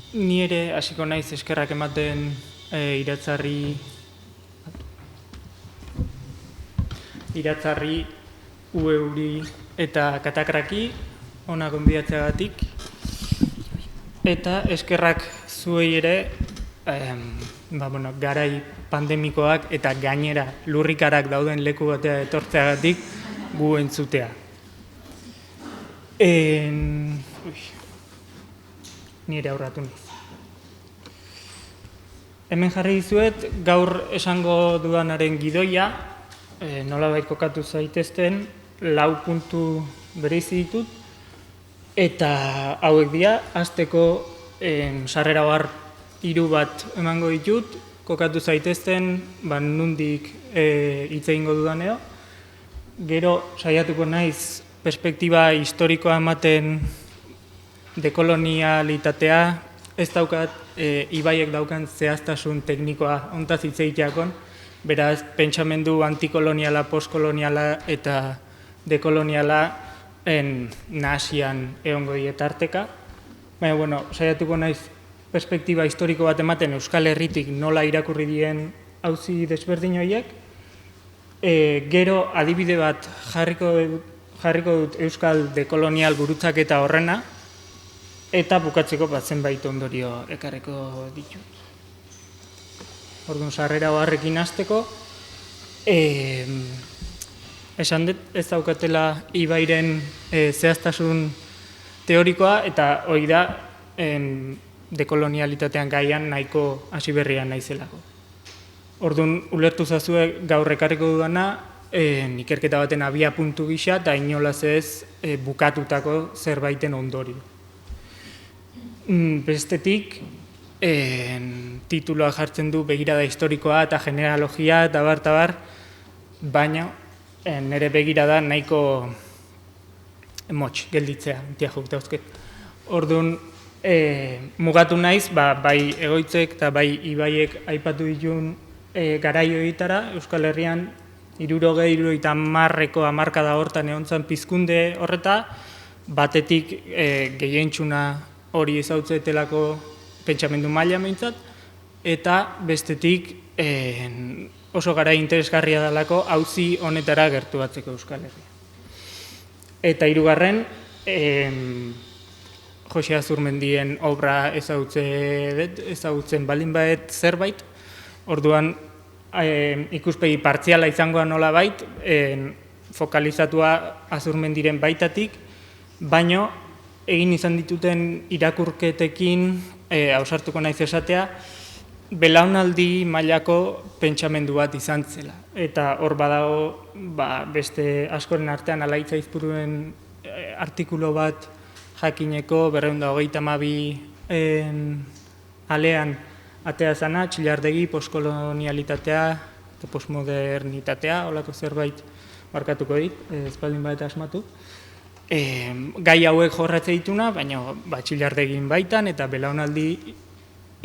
Ni ere hasiko naiz eskerrak ematen iratzarri, ueuri eta katakraki ona gonbidatzeagatik. Eta eskerrak zuei ere garai pandemikoak eta gainera lurrikarak dauden leku batea etortzeagatik gu entzutea. Nire aurratu niz. Hemen jarri dizuet, gaur esango dudanaren gidoia, nolabait kokatu zaitezten, 4 puntu bereizi ditut, eta hauek dira, hasteko sarrera bar 3 bat emango ditut, kokatu zaitezten, nondik hitz egingo dudaneo. Gero saiatuko naiz perspektiba historikoa ematen dekolonialitatea, ez daukat ibaiek daukan zehaztasun teknikoa hontaz hitz egiteakon, beraz, pentsamendu antikoloniala, postkoloniala eta dekoloniala nahasian egongo dietarteka. Baina, saiatuko naiz perspektiba historiko bat ematen Euskal Herritik nola irakurri dien auzi desberdin horiek. Gero adibide bat jarriko dut Euskal dekolonial gurutzaketa horrena, eta bukatzeko zenbait ondorio ekarriko ditut. Orduan, sarrera horrekin hasteko, esan dut ez daukatela ibairen zehaztasun teorikoa, eta hori da dekolonialitatean gaian nahiko hasi berrian naizelako. Orduan, ulertu zazue gaur ekarriko dudana, ikerketa baten abia puntu gisa, eta inolaz ez bukatutako zerbaiten ondorio. Bestetik, tituloa jartzen du begirada historikoa eta genealogia eta bar, baina nire begirada nahiko motx gelditzea, tiajok dauzket. Orduan, mugatu naiz, bai egoitzek eta bai ibaiek aipatu ditun garaioetara, Euskal Herrian 60-70ko hamarkada hortan egon zen pizkunde horreta, batetik gehientsuna hori ezautzetelako pentsamendu maila behintzat, eta bestetik oso gara interesgarria dalako auzi honetara gertuatzeko Euskal Herria. Eta hirugarren, Jose Azurmendien obra ezagutzen baldin baet zerbait, orduan ikuspegi partziala izangoa nola bait, fokalizatua Azurmendiren baitatik, baino egin izan dituten irakurketekin ausartuko naiz esatea, belaunaldi mailako pentsamendu bat izan zela. Eta hor badago beste askoren artean Alaitz Aizpuruen artikulu bat jakineko 222 alean atea zana, Txillardegi, postkolonialitatea eta postmodernitatea, holako zerbait markatuko dit, ez baldin bat asmatu. Gai hauek jorratze dituna, baina Txillardegin baitan eta belaunaldi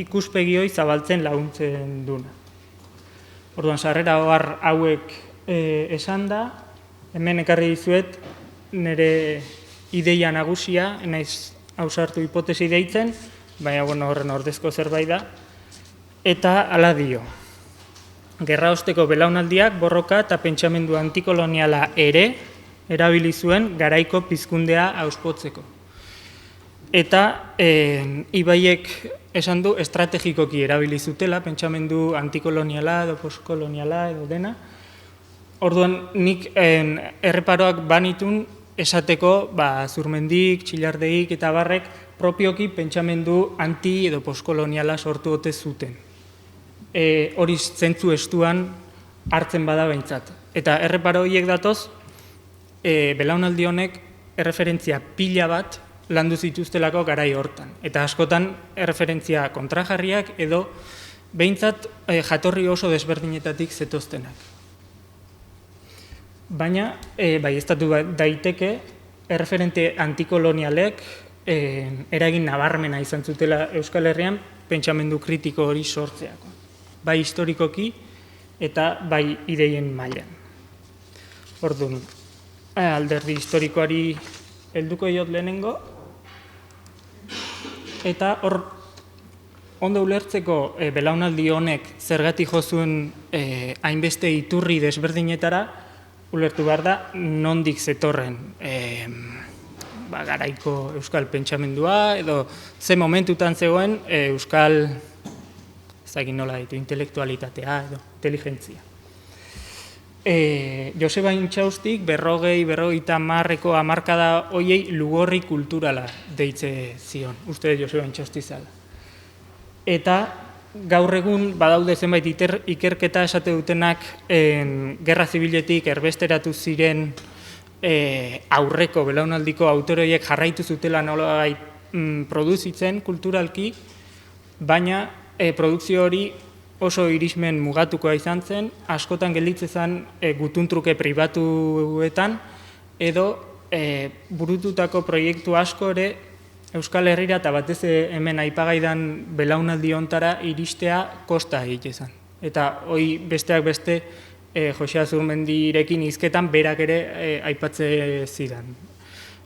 ikuspegi hori zabaltzen laguntzen duna. Orduan, sarrera hauek esan da, hemen ekarri dizuet nire ideia nagusia, naiz ausartu hipotesi deitzen, baina horren ordezko zerbait da, eta hala dio. Gerra osteko belaunaldiak borroka eta pentsamendu antikoloniala ere erabili zuen garaiko pizkundea auspotzeko. Eta ibaiek esan du estrategikoki erabili zutela pentsamendu antikoloniala edo postkoloniala edo dena. Orduan nik erreparoak banitun esateko Azurmendik, Txillardegik eta barrek propioki pentsamendu anti edo postkoloniala sortu ote zuten. Hori zentzu estuan hartzen bada behintzat. Eta erreparo horiek datoz, belaunaldi honek erreferentzia pila bat landu zituztelako garai hortan. Eta askotan erreferentzia kontrajarriak edo behintzat jatorri oso desberdinetatik zetoztenak. Baina, baieztatu daiteke, erreferente antikolonialek eragin nabarmena izan zutela Euskal Herrian pentsamendu kritiko hori sortzeako. Bai historikoki eta bai ideien mailan. Orduan, alderdi historikoari helduko diot lehenengo, eta hor ondo ulertzeko belaunaldi honek zergatik jozuen hainbeste iturri desberdinetara, ulertu behar da nondik zetorren garaiko euskal pentsamendua, edo ze momentutan zegoen euskal, ezagin nola ditu, intelektualitatea edo inteligentzia. Joseba Intxaustik 40-50 hamarkada hoiei lugorri kulturala deitze zion, uste Joseba Intxausti zala. Eta gaur egun badaude zenbait ikerketa esate dutenak gerra zibiletik erbesteratu ziren aurreko belaunaldiko autoreoiek jarraitu zutela nolabait produzitzen kulturalki, baina produkzio hori oso irismen mugatukoa izan zen, askotan gelditzen zen gutuntruke pribatuetan, edo burututako proiektu asko ere Euskal Herrira eta batez hemen aipagaidan belaunaldi hontara iristea kosta egite zen. Eta hoi besteak beste Jose Azurmendirekin hizketan berak ere aipatze zidan.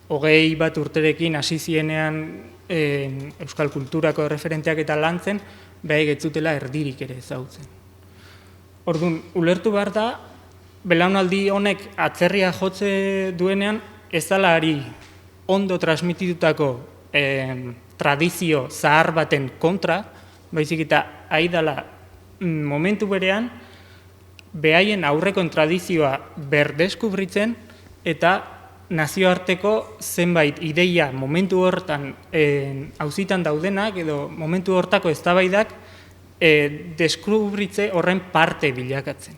21 urterekin hasi zienean euskal kulturako referenteak eta lantzen, behar getzutela erdirik ere ezagutzen. Orduan, ulertu behar da, belaunaldi honek atzerria jotze duenean, ez dela ari ondo transmititutako tradizio zahar baten kontra, baizik eta ari dela momentu berean, behaien aurrekon tradizioa berdeskubritzen eta nazioarteko zenbait ideia momentu hortan auzitan daudenak edo momentu hortako eztabaidak deskubritze horren parte bilakatzen.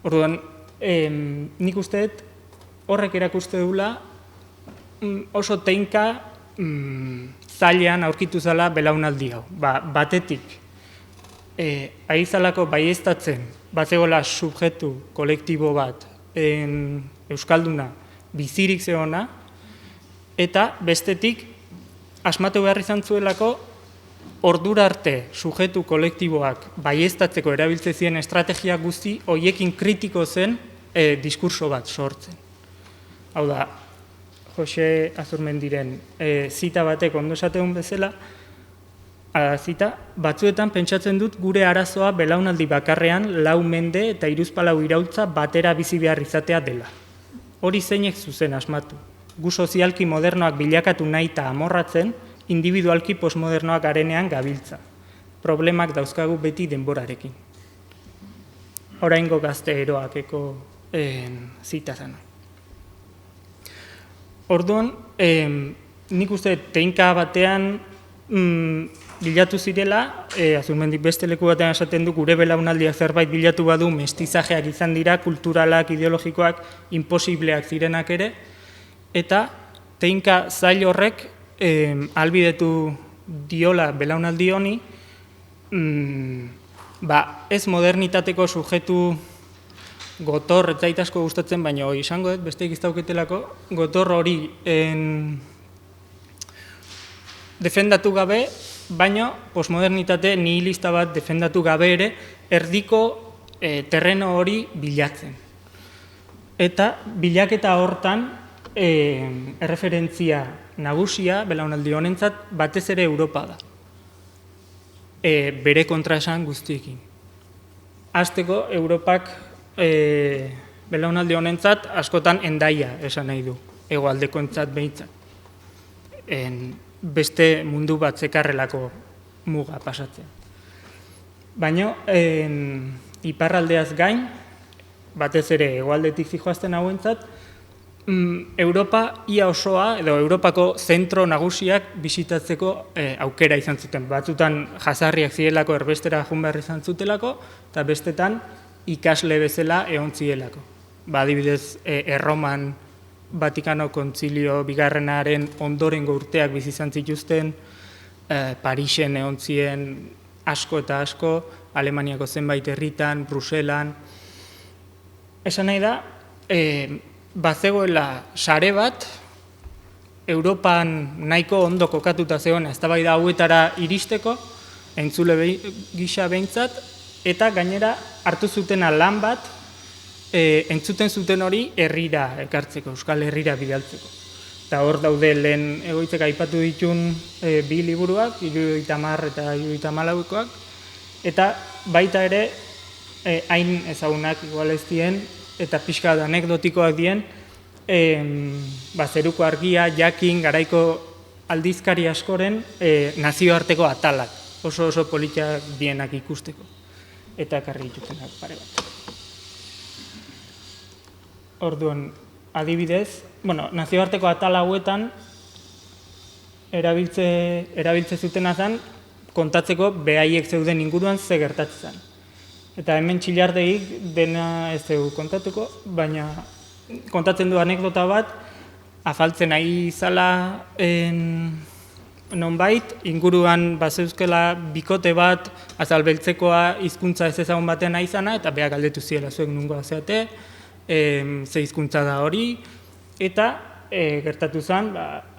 Orduan, nik usteet horrek erakuste dula oso teinka zailean aurkitu zala belaunaldi hau. Batetik, aizalako baieztatzen batzegola subjektu kolektibo bat euskalduna bizirik zeona, eta bestetik asmatu behar izan zuelako ordura arte sujetu kolektiboak baieztatzeko erabiltze ziren estrategia guzti hoiekin kritiko zen diskurso bat sortzen. Hau da, Jose Azurmendiren zita batek ondo esategun bezala, zita, batzuetan pentsatzen dut gure arazoa belaunaldi bakarrean 4 mende eta hiruzpalau iraultza batera bizi behar izatea dela. Hori zeinek zuzen asmatu. Gu sozialki modernoak bilakatu nahi eta amorratzen, individualki postmodernoak garenean gabiltza. Problemak dauzkagu beti denborarekin. Oraingo gazte eroakeko zita zen. Orduan, nik uste teinka batean bilatu zirela, Azurmendik beste leku batean esaten du gure belaunaldiak zerbait bilatu badu mestizajeak izan dira, kulturalak, ideologikoak, imposibleak zirenak ere, eta teinka zail horrek albidetu diola belaunaldi honi, ez modernitateko sujetu gotor, ez zait asko gustatzen, baina izango dut, besteik iztauketelako, gotor hori defendatu gabe, baina postmodernitate nihilista bat defendatu gabe ere erdiko terreno hori bilatzen. Eta bilaketa hortan erreferentzia nagusia belaunaldi honentzat batez ere Europa da. Bere kontraesan guztiekin. Hasteko Europak belaunaldi honentzat askotan endaia esan nahi du, hegoaldekoentzat behintzat. Beste mundu bat zekarrelako muga pasatzen. Baina, iparraldeaz gain, batez ere hegoaldetik zijoazten hauentzat, Europa ia osoa, edo Europako zentro nagusiak bisitatzeko aukera izan zuten. Batzutan jazarriak zirelako erbestera joan behar izan zutelako, eta bestetan ikasle bezala egon zielako. Adibidez, Erroman, Vatikano Kontzilio bigarrenaren ondorengo urteak bizi izan zituzten, Parisen egon ziren asko eta asko, Alemaniako zenbait herritan, Bruselan. Esan nahi da, bazegoela sare bat, Europan nahiko ondo kokatuta zegoen eztabaida hauetara iristeko, entzule gisa behintzat, eta gainera hartu zutena lan bat, entzuten zuten hori herrira ekartzeko, Euskal Herrira bidaltzeko. Eta hor daude lehen egoitzek aipatu ditun bi liburuak, 70 eta 74koak, eta baita ere hain ezagunak igual ez dien, eta pixka anekdotikoak dien, zeruko argia, jakin, garaiko aldizkari askoren nazioarteko atalak, oso politak dienak ikusteko, eta ekarri ditutenak pare bat. Orduan, adibidez, nazioarteko atal hauetan erabiltze zutena zen kontatzeko behaiek zeuden inguruan ze gertatzen zen. Eta hemen Txillardegik dena ez dugu kontatuko, baina kontatzen du anekdota bat, afaltzen nahi izala nonbait, inguruan bazeuzkela bikote bat, azalbeltzekoa hizkuntza ez ezagun batean nahi izana, eta beha galdetu ziela zuek nungo azeate, ze hizkuntza da hori, eta gertatu zen,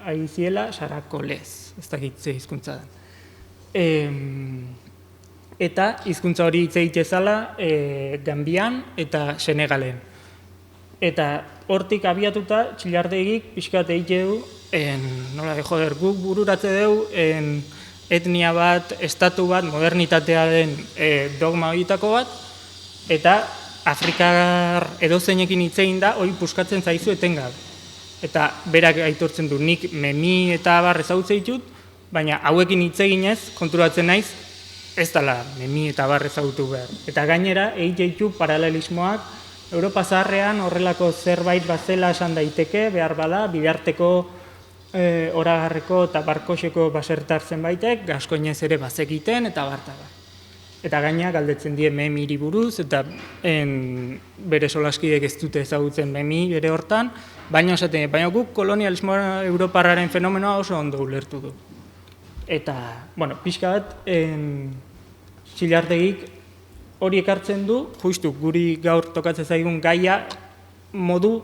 ari ziela, sarako lez, ez dakit ze hizkuntza da. Eta hizkuntza hori hitz egitezala Gambian eta Senegalen. Eta hortik abiatuta, Txillardegik pixkat egite du, guk bururatze dugu etnia bat, estatu bat, modernitatearen dogma horietako bat, eta Afrikar edozeinekin hitz egin da, hori puskatzen zaizu etengabe. Eta berak aitortzen du, nik memi eta abar ezagutzen ditut, baina hauekin hitz eginez, konturatzen naiz, ez dela memi eta abar ezagutu behar. Eta gainera, egite ditu paralelismoak, Europa zaharrean horrelako zerbait bazela esan daiteke, behar bada, bidarteko oragarreko eta barkoseko basertartzen baitek, gaskoinez ere bazekiten eta bartabar. Eta gaina galdetzen die memiri buruz, eta bere solaskidek ez dute ezagutzen memi bere hortan, baina esaten, baina guk kolonialismo europarraren fenomenoa oso ondo ulertu du. Eta, pixka bat, Txillardegik hori ekartzen du, justu guri gaur tokatzen zaigun gaia modu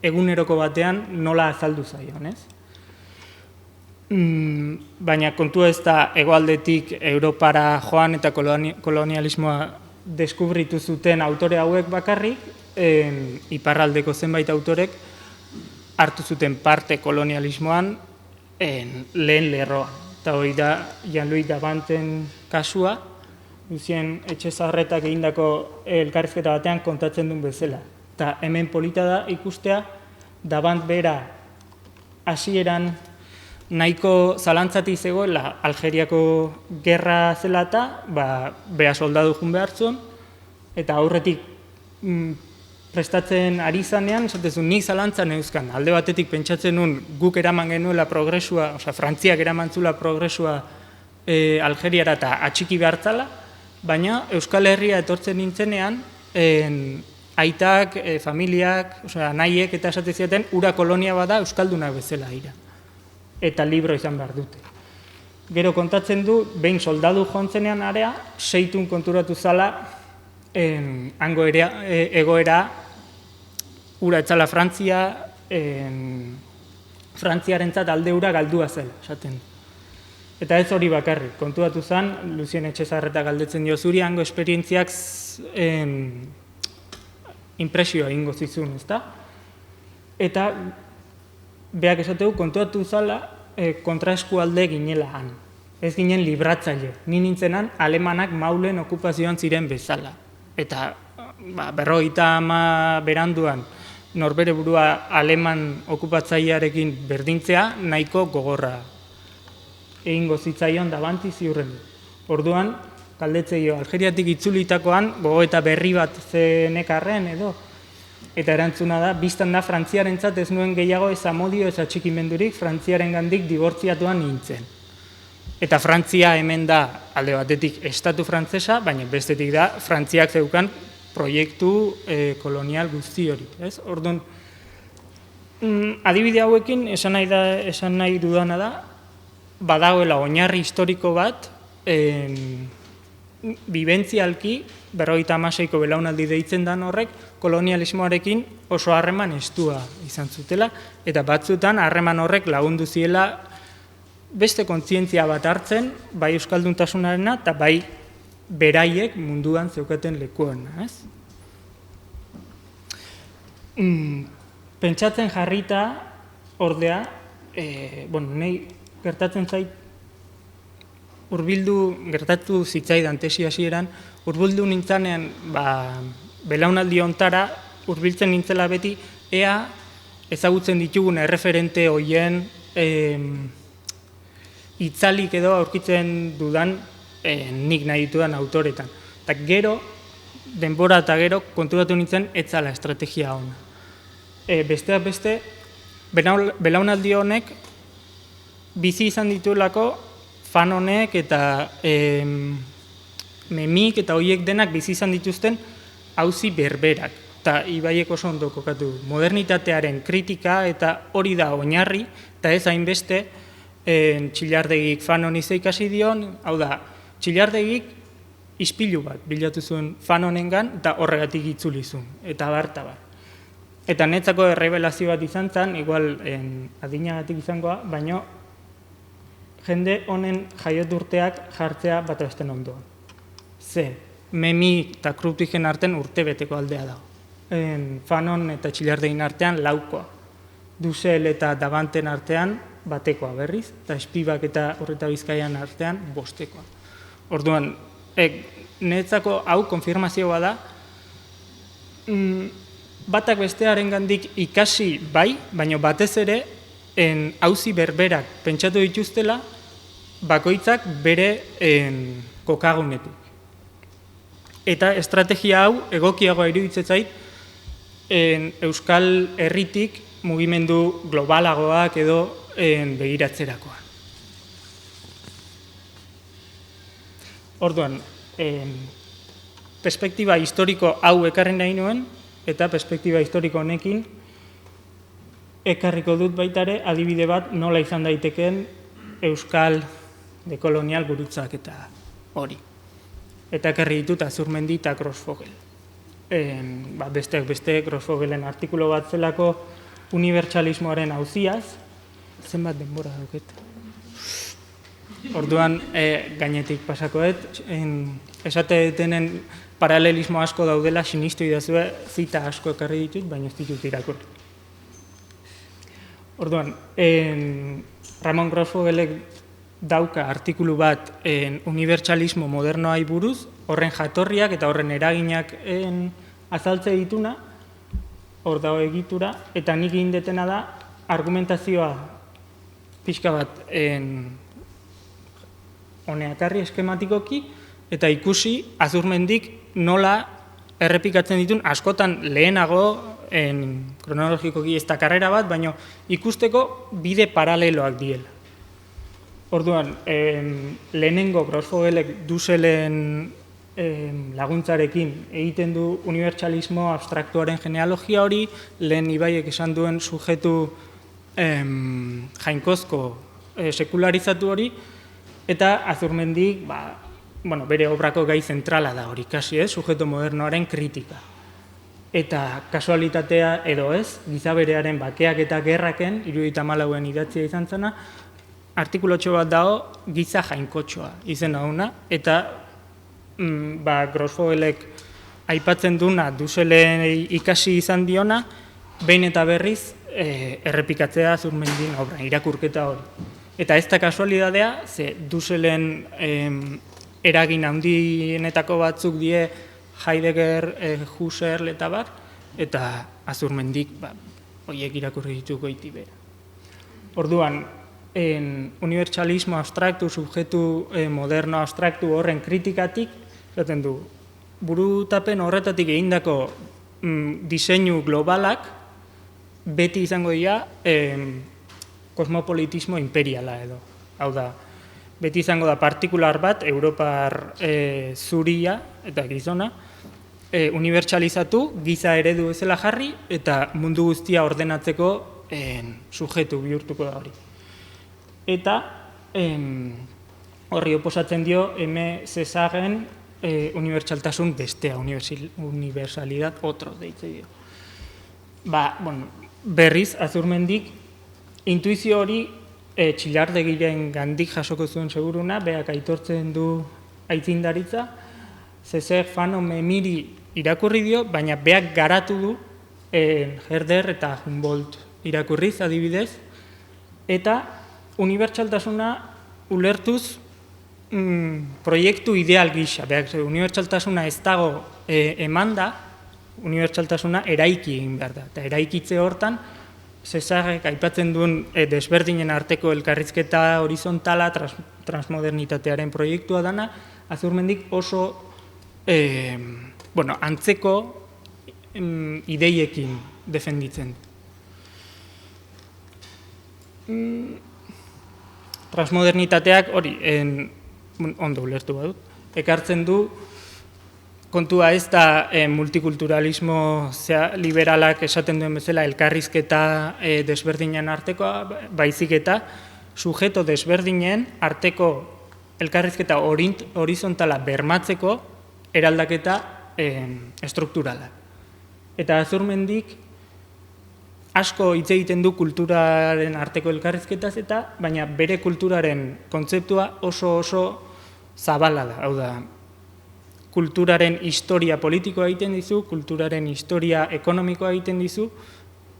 eguneroko batean nola azaldu zaion, ez? Baina kontu ez da hegoaldetik Europara joan eta kolonialismoa deskubritu zuten autore hauek bakarrik, iparraldeko zenbait autorek hartu zuten parte kolonialismoan lehen lerroan. Eta hori da Jean-Louis Davanten kasua, Lucien Etxezarretak egindako elkarrizketa batean kontatzen duen bezala. Eta hemen polita da ikustea, Davant bera hasieran nahiko zalantzati zegoela Algeriako gerra zela eta beha soldadu jun behar zuen, eta aurretik prestatzen ari zanean, esatezun nik zalantzan euskan, alde batetik pentsatzen nun guk eraman genuela progresua, Frantziak eraman zula progresua Algeriara eta atxiki behartzala, baina Euskal Herria etortzen nintzenean, aitak, familiak, nahiek eta esateziaten, ura kolonia bada Euskaldunak bezala ira. Eta libro izan behar dute. Gero kontatzen du, behin soldadu jontzenean area, seitun konturatu zala, hango egoera, ura etzala Frantzia, Frantziarentzat alde ura galdua zela, esaten du. Eta ez hori bakarrik, konturatu zen, Lucien Etxezarreta galdetzen dio zuri, hango esperientziak impresioa ingo zizun, ezta? Eta beak esateu, konturatu zala kontraeskualde ginela han. Ez ginen libratzaile. Ni nintzenan alemanak Maulen okupazioan ziren bezala. Eta 50 beranduan norbere burua aleman okupatzailearekin berdintzea nahiko gogorra egingo zitzaion Davanti ziurren. Orduan, galdetzeio, Algeriatik itzulitakoan gogoeta berri bat zenekarren edo, eta erantzuna da, biztan da Frantziarentzat ez nuen gehiago ez amodio ez atxikimendurik Frantziaren gandik dibortziatuan nintzen. Eta Frantzia hemen da alde batetik estatu frantzesa, baina bestetik da Frantziak zeukan proiektu kolonial guzti hori. Orduan, adibide hauekin esan nahi dudana da, badagoela oinarri historiko bat, bibentzialki, 56ko belaunaldi deitzen dan horrek, kolonialismoarekin oso harreman estua izan zutela, eta batzutan harreman horrek lagundu ziela beste kontzientzia bat hartzen, bai euskalduntasunarena, eta bai beraiek munduan zeukaten lekuena, ez? Pentsatzen jarrita, ordea, nahi gertatzen zait, gertatu zitzaidan tesi hasieran, hurbildu nintzanean, belaunaldi hontara, hurbiltzen nintzela beti, ea ezagutzen ditugun erreferente hoien itzalik edo aurkitzen dudan nik nahi ditudan autoretan. Eta gero, denbora eta gero, konturatu nintzen, etzala estrategia hona. Besteak beste, belaunaldi honek bizi izan dituelako fan honek eta memik eta hoiek denak bizi izan dituzten auzi berberak. Eta Ibaiek oso ondo kokatu modernitatearen kritika eta hori da oinarri, eta ez hainbeste Txillardegik fan honi ze ikasi dion, hau da, Txillardegik ispilu bat bilatu zuen fan honengan eta horregatik itzuli zuen, eta bar. Eta netzako errebelazio bat izan zen, igual adinagatik izangoa, baino jende honen jaiot urteak jartzea bat esten ondoan. Ze, memi eta Kruptigen artean urtebeteko aldea dago. Fanon eta Txillardegin artean laukoa. Dusel eta Davanten artean batekoa berriz, eta Espibak eta Horreta Bizkaian artean bostekoa. Orduan, netzako hau konfirmazioa da, batak bestearen gandik ikasi bai, baina batez ere auzi berberak pentsatu dituztela bakoitzak bere kokagunetik. Eta estrategia hau egokiagoa iruditzen zait Euskal Herritik mugimendu globalagoak edo begiratzerakoa. Orduan, perspektiba historiko hau ekarri nahi nuen, eta perspektiba historiko honekin ekarriko dut baitare adibide bat nola izan daitekeen Euskal dekolonial gurutzak eta hori. Eta ekarri ditut Azurmendi eta Grossfogel. Besteak beste Grossfogelen artikulo bat zelako unibertsalismoaren auziaz, zenbat denbora dauket. Orduan, gainetik pasakoet, esate detenen paralelismo asko daudela, sinistu idazue, zita asko ekarri ditut, baina ez ditut irakurri. Orduan, Ramon Grossfogelek dauka artikulu bat unibertsalismo modernoai buruz, horren jatorriak eta horren eraginak azaltze dituna, hor dago egitura, eta nik egin detena da argumentazioa pixka bat honeakarri eskematikoki, eta ikusi Azurmendik nola errepikatzen ditun askotan lehenago, kronologikoki ez da karrera bat, baina ikusteko bide paraleloak diela. Orduan, lehenengo Grossfogelek Duselen laguntzarekin egiten du unibertsalismo abstraktuaren genealogia hori, lehen Ibaiek esan duen sujetu jainkozko sekularizatu hori, eta Azurmendik bere obrako gai zentrala da hori, kasi sujetu modernoaren kritika. Eta kasualitatea edo ez, gizaberearen bakeak eta gerraken, 74ean idatzia izan zena, artikulotxo bat dago giza jainkotxoa izena hona, eta Grossfogelek aipatzen duna Duselen ikasi izan diona, behin eta berriz errepikatzea Azurmendin obra, irakurketa hori. Eta ez da kasualidadea, ze Duselen eragin handienetako batzuk die Heidegger, Husserl eta bar, eta Azurmendik horiek irakurri dituko iti bera. Orduan, unibertsalismo abstraktu, subjetu moderno abstraktu horren kritikatik, zaten du, burutapen horretatik egindako diseinu globalak beti izango dira kosmopolitismo imperiala edo. Hau da, beti izango da partikular bat, Europar zuria eta gizona, unibertsalizatu, giza eredu bezala jarri, eta mundu guztia ordenatzeko sujetu bihurtuko da hori. Eta horri oposatzen dio M. Cesaren unibertsaltasun bestea, universalidad otro, deitze dio. Berriz, Azurmendik, intuizio hori Txillardegiren gandik jasoko zuen seguruna, beak aitortzen du aitzindaritza, Cezer Fanon memiri irakurri dio, baina beak garatu du Herder eta Humboldt irakurriz adibidez, eta unibertsaltasuna ulertuz proiektu ideal gisa. Unibertsaltasuna ez dago emanda, unibertsaltasuna eraiki egin behar da. Eta eraikitze hortan, Cesarrek aipatzen duen desberdinen arteko elkarrizketa horizontala, transmodernitatearen proiektua dana, Azurmendik oso antzeko ideiekin defenditzen. Transmodernitateak hori, ondo ulertu badut, ekartzen du kontua ez da multikulturalismo liberalak esaten duen bezala elkarrizketa desberdinen artekoa, baizik eta sujeto desberdinen arteko elkarrizketa horizontala bermatzeko eraldaketa estrukturala. Eta Azurmendik asko hitz egiten du kulturaren arteko elkarrizketaz baina bere kulturaren kontzeptua oso zabala da. Hau da, kulturaren historia politikoa egiten dizu, kulturaren historia ekonomikoa egiten dizu,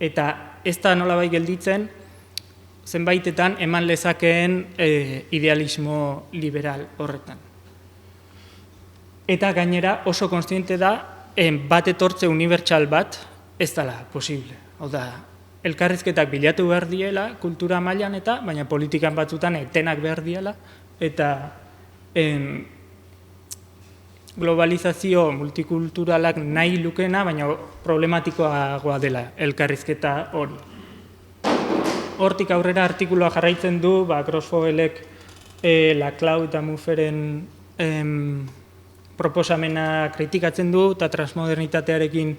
eta ez da nolabait gelditzen zenbaitetan eman lezakeen idealismo liberal horretan. Eta gainera oso kontziente da bat etortze unibertsal bat ez dela posible. Hau da, elkarrizketak bilatu behar diela kultura mailan baina politikan batzutan etenak behar diela, eta globalizazio multikulturalak nahi lukena, baina problematikoagoa dela elkarrizketa hori. Hortik aurrera artikuloa jarraitzen du, Grossfogelek Laclau eta Mufferen proposamena kritikatzen du eta transmodernitatearekin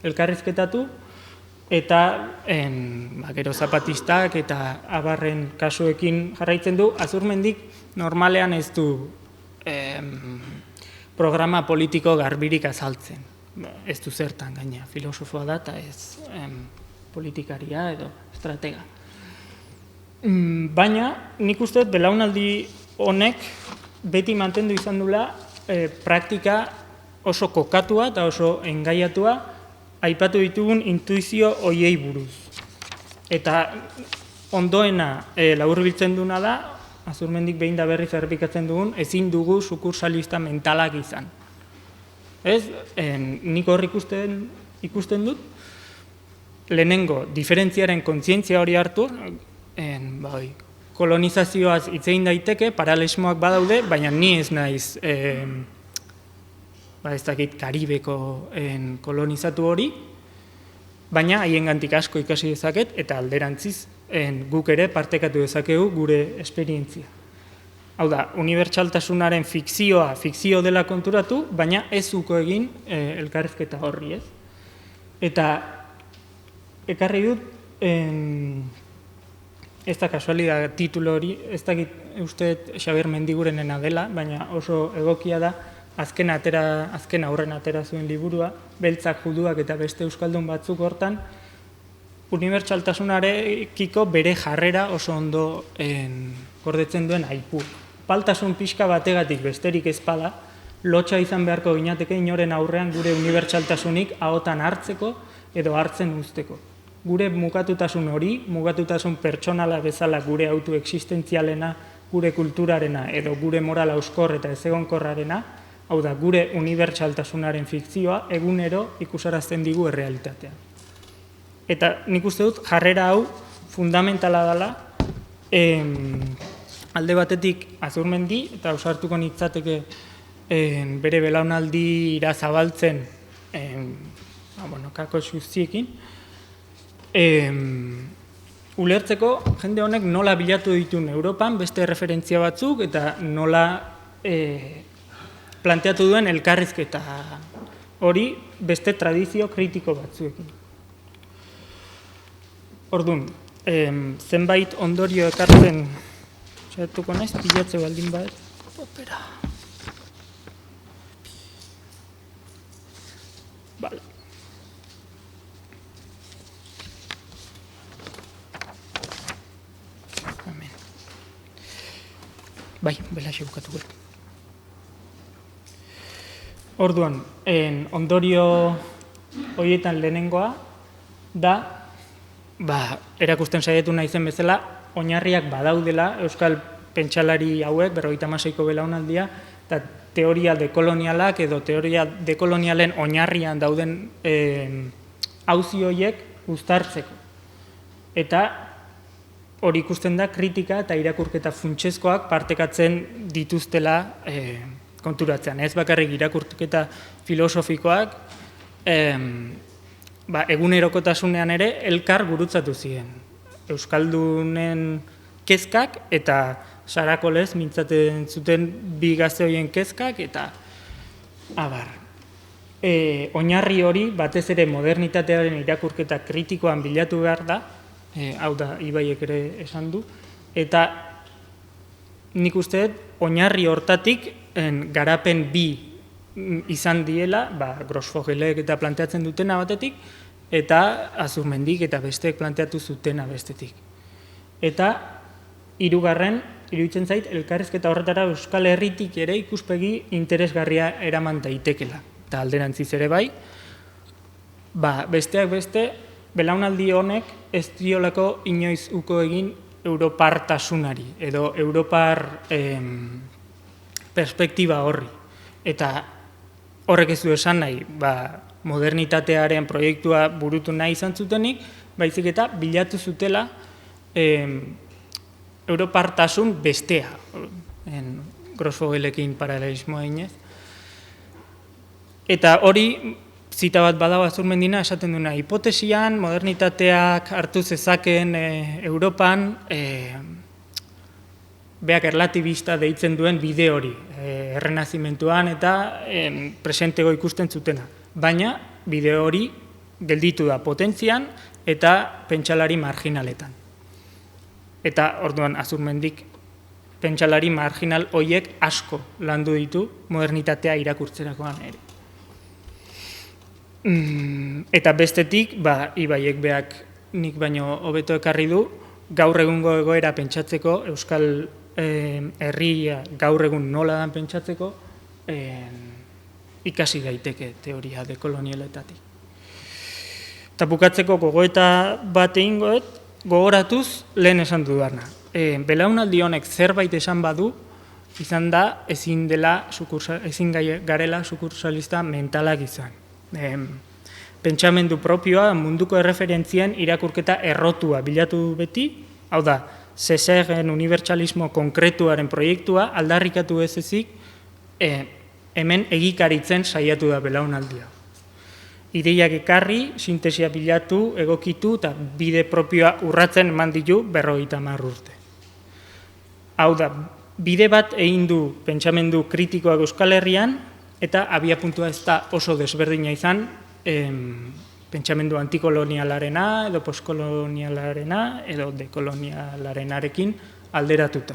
elkarrizketatu, eta gero zapatistak eta abarren kasuekin jarraitzen du. Azurmendik normalean ez du programa politiko garbirik azaltzen. Ez du zertan gaina, filosofoa da eta ez politikaria edo estratega. Baina nik uste belaunaldi honek beti mantendu izan dula praktika oso kokatua eta oso engaiatua aipatu ditugun intuizio hoiei buruz. Eta ondoena laburbiltzen duna da, Azurmendik behin da berriz errepikatzen dugun, ezin dugu sukursalista mentalak izan. Nik hor ikusten dut, lehenengo, diferentziaren kontzientzia hori hartu, kolonizazioaz hitz egin daiteke, paralesmoak badaude, baina ni ez naiz ez dakit Karibeko kolonizatu hori, baina haiengandik asko ikasi dezaket eta alderantziz guk ere partekatu dezakegu gure esperientzia. Hau da, unibertsaltasunaren fikzio dela konturatu, baina ez uko egin elkarrizketa horri, ez? Eta ekarri dut, ez da kasualidad titulo hori, ez dakit uste Xabier Mendigurenen dela, baina oso egokia da, azken aurren atera zuen liburua, Beltzak, Juduak eta beste euskaldun batzuk hortan, unibertsaltasunarekiko bere jarrera oso ondo gordetzen duen aipu. Paltasun pixka bategatik besterik ezpada, lotxa izan beharko ginateke inoren aurrean gure unibertsaltasunik ahotan hartzeko edo hartzen uzteko. Gure mugatutasun hori, mugatutasun pertsonala bezala gure autoexistentzialena, gure kulturarena edo gure moral auskor eta ezegonkorrarena, hau da, gure unibertsaltasunaren fikzioa egunero ikusarazten digu errealitatea. Eta nik uste dut jarrera hau fundamentala dela alde batetik Azurmendi, eta ausartuko nitzateke bere belaunaldira zabaltzen kako xuztiekin, ulertzeko jende honek nola bilatu dituen Europan beste referentzia batzuk eta nola planteatu duen elkarrizketa hori beste tradizio kritiko batzuekin. Orduan, zenbait ondorio ekartzen saiatuko naiz, pilatze baldin bat. Opera. Bale. Amen. Bai, belaxe bukatuko. Orduan, ondorio horietan lehenengoa da erakusten saiatu naizen bezala, oinarriak badaudela Euskal pentsalari hauek, 56ko belaunaldia, eta teoria dekolonialak edo teoria dekolonialen oinarrian dauden auzi horiek uztartzeko. Eta hori ikusten da kritika eta irakurketa funtsezkoak partekatzen dituztela konturatzean. Ez bakarrik irakurketa filosofikoak, egunerokotasunean ere elkar gurutzatu ziren. Euskaldunen kezkak eta Sarakolez mintzaten zuten bi gazte horien kezkak eta oinarri hori batez ere modernitatearen irakurketa kritikoan bilatu behar da, hau da Ibaiek ere esan du, eta nik uste oinarri hortatik garapen bi izan diela, Grosfogelek eta planteatzen dutena batetik, eta Azurmendik eta besteek planteatu zutena bestetik. Eta hirugarren, iruditzen zait, elkarrizketa horretara Euskal Herritik ere ikuspegi interesgarria eraman daitekela. Eta alderantziz ere bai, besteak beste, belaunaldi honek ez diolako inoiz uko egin europartasunari, edo europar perspektiba horri. Eta horrek ez du esan nahi, modernitatearen proiektua burutu nahi izan zutenik, baizik eta bilatu zutela europartasun bestea, Grosfogelekin paralelismoa inez. Eta hori, zita bat badago Azurmendina, esaten duena, hipotesian, modernitateak hartu zezaken Europan, beak erlatibista deitzen duen bide hori, errenazimentuan eta presentego ikusten zutena. Baina, bide hori gelditu da potentzian eta pentsalari marginaletan. Eta orduan Azurmendik pentsalari marginal hoiek asko landu ditu modernitatea irakurtzerakoan ere. Eta bestetik, Ibaiek beak nik baino hobeto ekarri du, gaur egungo egoera pentsatzeko, Euskal Herria gaur egun nola dan pentsatzeko, ikasi daiteke teoria dekolonialetatik. Eta bukatzeko gogoeta bat egingoet, gogoratuz lehen esan dudana. Belaunaldi honek zerbait esan badu, izan da ezin garela sukursalista mentalak izan. Pentsamendu propioa munduko erreferentzien irakurketa errotua bilatu beti, hau da, Sesegen unibertsalismo konkretuaren proiektua aldarrikatu ez ezik, hemen egikaritzen saiatu da belaunaldia. Ideiak ekarri, sintesia bilatu, egokitu eta bide propioa urratzen eman ditu 50 urte. Hau da, bide bat egin du pentsamendu kritikoak Euskal Herrian, eta abiapuntua ez da oso desberdina izan pentsamendu antikolonialarena, edo postkolonialarena, edo dekolonialarenarekin alderatuta.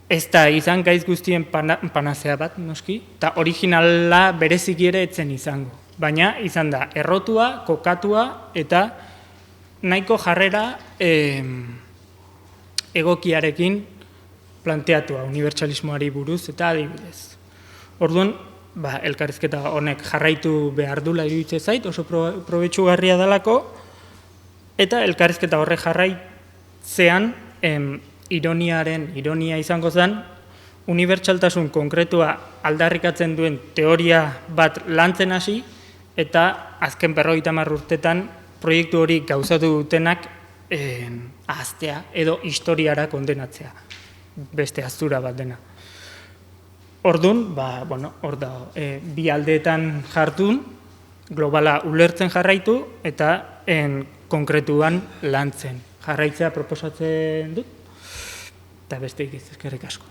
Ez da izan gaiz guztien panazea bat, noski, eta originala berezik ere etzen izango. Baina izan da errotua, kokatua, eta nahiko jarrera egokiarekin planteatua, unibertsalismoari buruz eta adibidez. Orduan, elkarrizketa honek jarraitu behar dula iruditzen zait, oso probetxugarria dalako, eta elkarrizketa horre jarraitzean ironia izango zen, unibertsaltasun konkretua aldarrikatzen duen teoria bat lantzen hasi, eta azken 50 urtetan proiektu hori gauzatu dutenak ahaztea edo historiara kondenatzea, beste aztura bat dena. Orduan, hor da, bi aldeetan jartun, globala ulertzen jarraitu eta konkretuan lantzen jarraitzea proposatzen dut, eta beste eskerrik asko.